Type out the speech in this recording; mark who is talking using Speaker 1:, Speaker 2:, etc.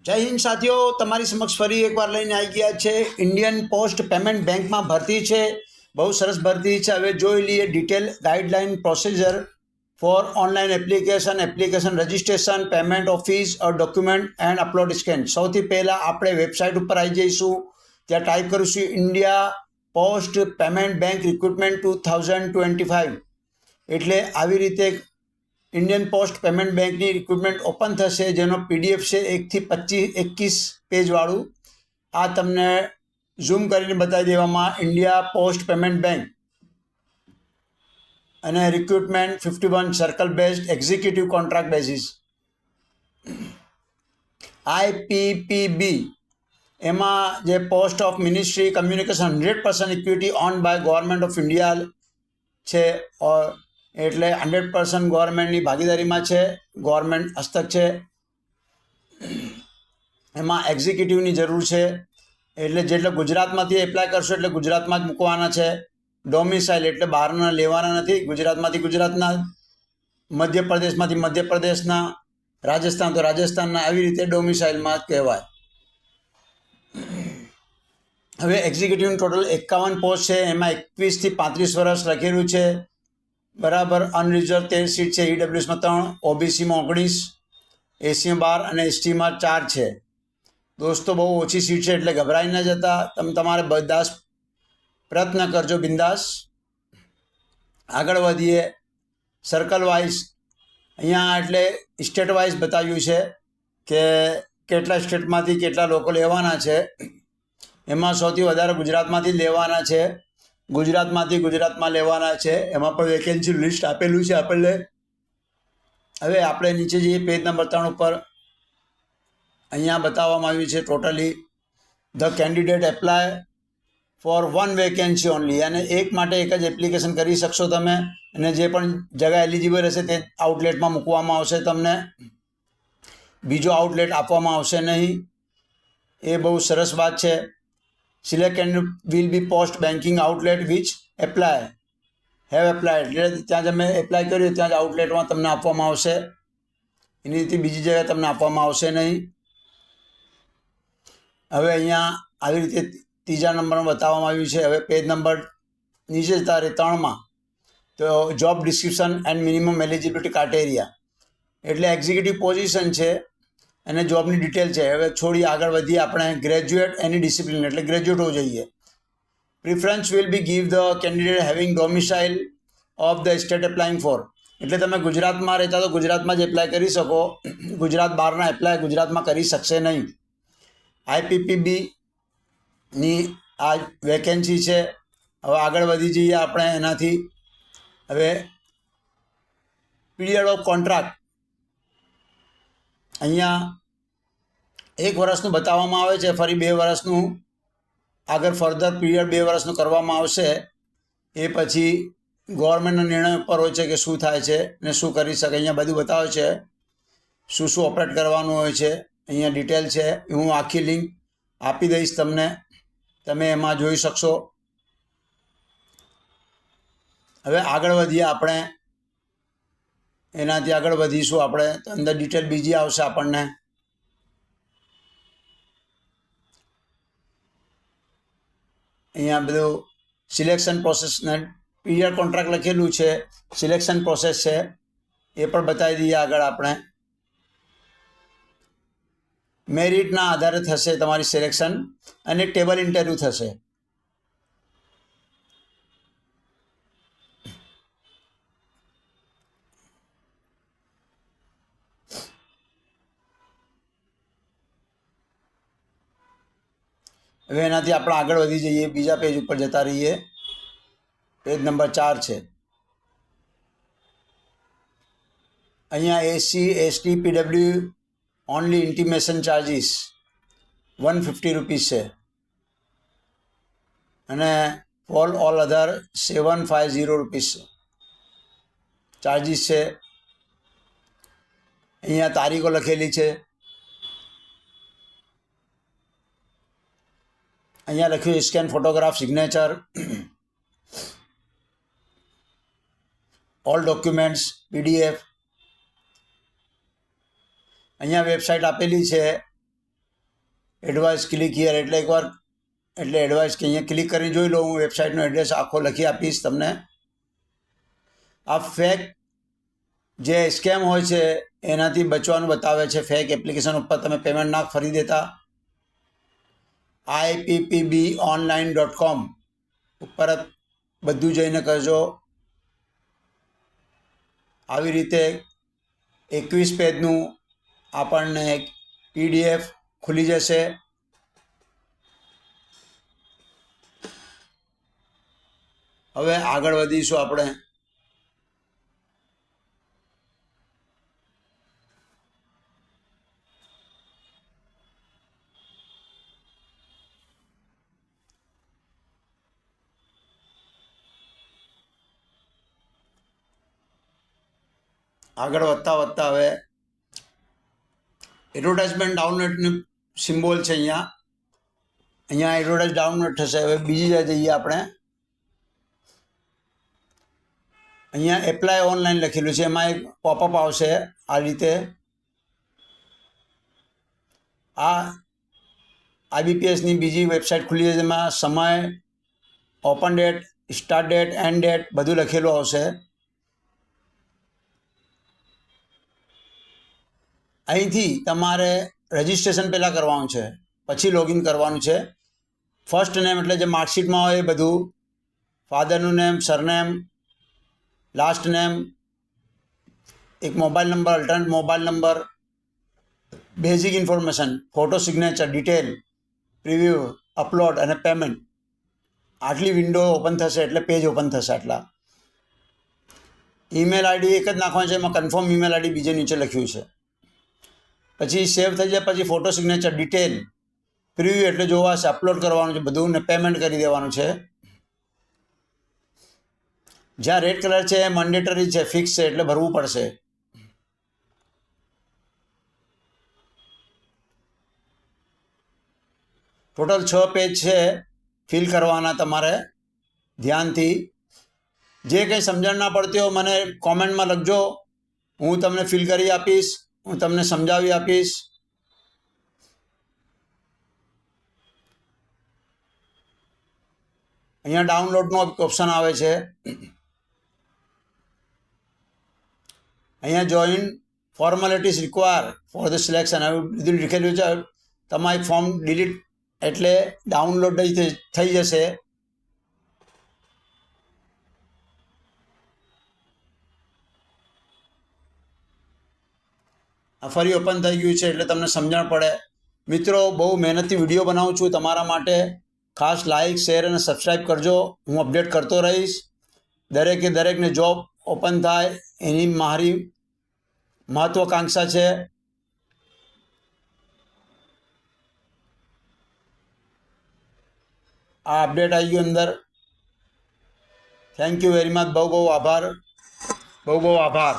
Speaker 1: जय हिंद साथियों, तमारी समक्ष फरी एक बार लईने आई गया है। इंडियन पोस्ट पेमेंट बैंक में भर्ती है, बहुत सरस भर्ती है। हवे जोई लीए detail guideline procedure for online application registration, payment of fees और डॉक्यूमेंट एंड अपलोड स्केन। सौथी पहला आपणे वेबसाइट पर आई जईशुं, त्यां टाइप करीशुं India post payment bank recruitment 2025। एटले आवी रीते इंडियन पोस्ट पेमेंट बैंक की रिक्रूटमेंट ओपन थशे, जेनो पीडीएफ है 1 થી 21 पेज वाळू। आ तमने झूम करीने बतावी देवामां। इंडिया पोस्ट पेमेंट बैंक अने recruitment 51 circle based executive contract basis IPPB एमां जे post of ministry communication 100% equity on by government of India छे, और एटले 100% गवर्नमेंटनी भागीदारीमां छे, गवर्नमेंट हस्तक छे। एमां एक्जिक्यूटिवनी जरूर छे, एटले जेटले गुजरातमांथी एप्लाय करशो एटले गुजरातमां ज मूकवाना छे। डोमिसाइल एटले बहारना लेवाना नथी, गुजरातमांथी गुजरातना, मध्यप्रदेशमांथी मध्यप्रदेशना, राजस्थान तो राजस्थानना, एवी रीते डोमिसाइलमां कहेवाय। हवे एक्जिक्यूटिव टोटल 51 पोस्ट है, एमां 21 થી 35 वर्ष लखेलुं छे बराबर। अनरिजर्व 13 सीट है, ईडब्ल्यूएस में 3, ओबीसी में 19, एसी में 12 और एसटी में 4 है। दोस्तों बहुत ओછી सीट है, एटले घबराई न जता, तम तमारे बिंदास प्रयत्न करजो, बिंदास आगळ वधीए। सर्कल वाइज अहींया एटले स्टेट वाइज बताव्युं छे के केटला स्टेटमांथी केटला लोको लेवाना छे। एमां सौथी वधारे गुजरातमांथी लेवाना छे, गुजरातमांथी गुजरातमां लेवाना छे। एमां पण वेकेन्सी लिस्ट आपेલું છે આપણને। હવે આપણે નીચે જઈએ પેજ નંબર 3 ઉપર। અહીંયા બતાવવામાં આવ્યું છે totally the candidate apply four 1 vacancy only, અને એક માટે એક જ એપ્લિકેશન કરી શકશો તમે, અને જે પણ જગ્યા એલિજિબલ હશે તે આઉટલેટમાં મૂકવામાં આવશે, તમને બીજો આઉટલેટ આપવામાં આવશે નહીં। એ બહુ સરસ વાત છે। Select and will be post banking outlet which apply have applied, એટલે ત્યાં તમે એપ્લાય કર્યું ત્યાં જ આઉટલેટમાં તમને આપવામાં આવશે, એની રીતે બીજી જગ્યાએ તમને આપવામાં આવશે નહીં। હવે અહીંયા આવી રીતે ત્રીજા નંબરમાં બતાવવામાં આવ્યું છે। હવે પેજ નંબર નીચે જતા રહે 3માં, તો job description and minimum eligibility criteria, એટલે એક્ઝિક્યુટિવ પોઝિશન છે અને જોબની ડિટેલ છે। હવે છોડી આગળ વધીએ આપણે। ગ્રેજ્યુએટ એની ડિસિપ્લિન, એટલે ગ્રેજ્યુએટ હોવું જોઈએ। Preference will be give the candidate having domicile of the state applying for, એટલે તમે ગુજરાતમાં રહેતા તો ગુજરાતમાં જ એપ્લાય કરી શકો, ગુજરાત બહારના એપ્લાય ગુજરાતમાં કરી શકશે નહીં। IPPBની આ વેકેન્સી છે। હવે આગળ વધી જઈએ આપણે એનાથી। હવે પીરિયડ ઓફ કોન્ટ્રાક્ટ અહીંયા 1 વર્ષનું બતાવવામાં આવે છે, ફરી 2 વર્ષનું આગળ ફર્ધર પીરિયડ 2 વર્ષનું કરવામાં આવશે। એ પછી ગવર્મેન્ટના નિર્ણય ઉપર હોય છે કે શું થાય છે ને શું કરી શકે। અહીંયા બધું બતાવે છે શું શું ઓપરેટ કરવાનું હોય છે, અહીંયા ડિટેલ છે। હું આખી લિંક આપી દઈશ તમને, તમે એમાં જોઈ શકશો। હવે આગળ વધીએ આપણે, એનાથી આગળ વધીશું આપણે તો અંદર ડિટેલ બીજી આવશે આપણને। અહીંયા બધું સિલેક્શન પ્રોસેસ ને પીરિયડ કોન્ટ્રાક્ટ લખેલું છે, સિલેક્શન પ્રોસેસ છે એ પણ બતાવી દઈએ આગળ આપણે। મેરિટના આધારે થશે તમારી સિલેક્શન, અને ટેબલ ઇન્ટરવ્યૂ થશે। હવે એનાથી આપણે આગળ વધી જઈએ, બીજા પેજ ઉપર જતા રહીએ। પેજ નંબર 4 છે। અહીંયા SC ST PW only intimation charges 150 rupees છે, અને for all other 750 rupees charges છે। અહીંયા તારીખો લખેલી છે। અહીંયા લખ્યું scan photograph signature, all documents PDF। અહીંયા વેબસાઇટ આપેલી છે એડવાઇસ ક્લિક હિયર એટલે એકવાર એટલે એડવાઇસ કે અહીંયા ક્લિક કરીને જોઈ લો. હું વેબસાઇટનો એડ્રેસ આખો લખી આપીશ તમને. આ ફેક જે સ્કેમ હોય છે એનાથી બચવાનું બતાવે છે. ફેક એપ્લિકેશન ઉપર તમે પેમેન્ટ ના ફરી દેતા. ippbonline.com ઉપર બધું જઈને કરજો. આવી રીતે 21 પેજનું આપણને એક PDF ખુલી જશે. હવે આગળ વધીશું આપણે. આગળ વધતા હવે એડવર્ટાઇઝમેન્ટ ડાઉનલોડનું સિમ્બોલ છે. અહીંયા એડવર્ટાઇઝ ડાઉનલોડ થશે. હવે બીજી જઈએ આપણે. અહીંયા એપ્લાય ઓનલાઈન લખેલું છે. એમાં એક પોપઅપ આવશે આ રીતે. આ IBPSની બીજી વેબસાઇટ ખુલી છે. જેમાં સમય, open date, start date, and date બધું લખેલું આવશે. અહીંથી તમારે રજિસ્ટ્રેશન પહેલાં કરવાનું છે, પછી લોગિન કરવાનું છે. ફર્સ્ટ નેમ એટલે જે માર્કશીટમાં હોય એ બધું, ફાધરનું નેમ, સરનેમ, લાસ્ટ નેમ, એક mobile number, alternate mobile number, basic information, photo, signature, detail, preview, upload અને પેમેન્ટ. આટલી વિન્ડો ઓપન થશે એટલે પેજ ઓપન થશે. આટલા ઈમેલ આઈડી એક જ નાખવાનું છે. એમાં કન્ફર્મ ઈમેલ આઈડી બીજે નીચે લખ્યું છે. પછી સેવ થઈ જાય. પછી ફોટો, સિગ્નેચર, ડિટેલ, પ્રિવ્યૂ એટલે જોવાશે, અપલોડ કરવાનું છે બધું ને પેમેન્ટ કરી દેવાનું છે. જ્યાં રેડ કલર છે એ મેન્ડેટરી છે, ફિક્સ છે એટલે ભરવું પડશે. ટોટલ 6 પેજ છે ફિલ કરવાના તમારે ધ્યાનથી. જે કંઈ સમજણ ના પડતી હોય મને કોમેન્ટમાં લખજો. હું તમને ફિલ કરી આપીશ, હું તમને સમજાવી આપીશ. અહીંયા ડાઉનલોડનો ઓપ્શન આવે છે. અહીંયા join formalities require for the selection હવે બધું લખેલું છે. તમારી ફોર્મ ડિલીટ એટલે ડાઉનલોડ થઈ જશે. આ ફરી ઓપન થઈ ગયું છે એટલે તમને સમજણ પડે. મિત્રો, બહુ મહેનતથી વિડીયો બનાવું છું તમારા માટે. ખાસ લાઇક, શેર અને સબસ્ક્રાઈબ કરજો. હું અપડેટ કરતો રહીશ. દરેકે દરેકને જોબ ઓપન થાય એની મારી મહત્વાકાંક્ષા છે. આ અપડેટ આવી ગયું અંદર. Thank you very much. બહુ આભાર.